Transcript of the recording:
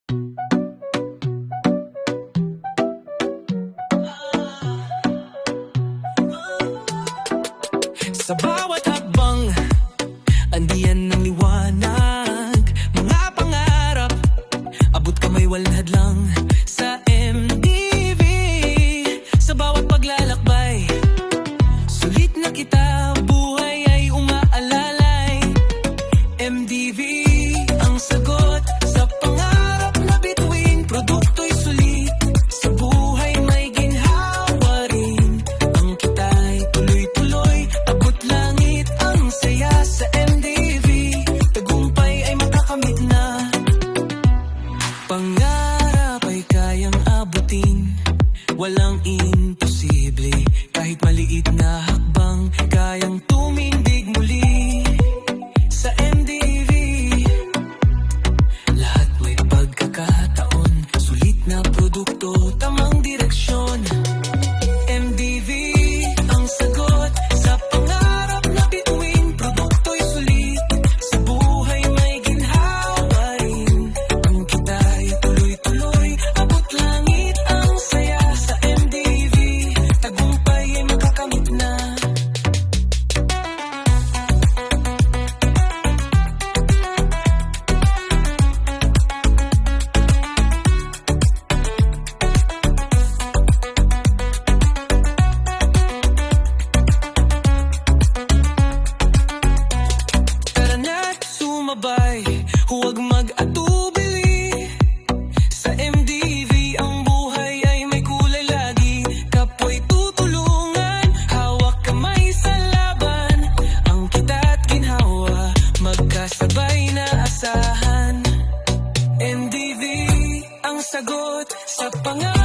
Sa bawat hakbang, andiyan ng liwanag. Mga pangarap, abot kamay walang hadlang. Sa MTV, sa bawat paglalakbay, sulit na kita, buhay ay umaalalay. MTV, ang sagot sa pangarap na bituin. Produkto'y sulit, sa buhay may ginhawa rin. Ang kita'y tuloy-tuloy, abot langit ang saya. Sa MTV, tagumpay ay makakamit na. Pangarap ay kayang abutin, walang imposible. Kahit maliit na hakbang, kayang tumindig muli. Sa MTV, lahat may pagkakataon. Sulit na produkto, tamang direksyon. MTV, ang sagot sa pangarap na bituin. Produkto'y sulit, sa buhay may ginhawa rin. Ang kita'y tuloy-tuloy, abot langit ang saya. Sa MTV, tagumpay ay makakamit na. Tara na't sumabay, huwag mag-atubili. Sa MTV, ang buhay ay may kulay lagi. Kapwa'y tutulungan, hawak kamay sa laban. Ang kita't ginhawa, magkasabay na asahan. MTV, ang sagot sa pangarap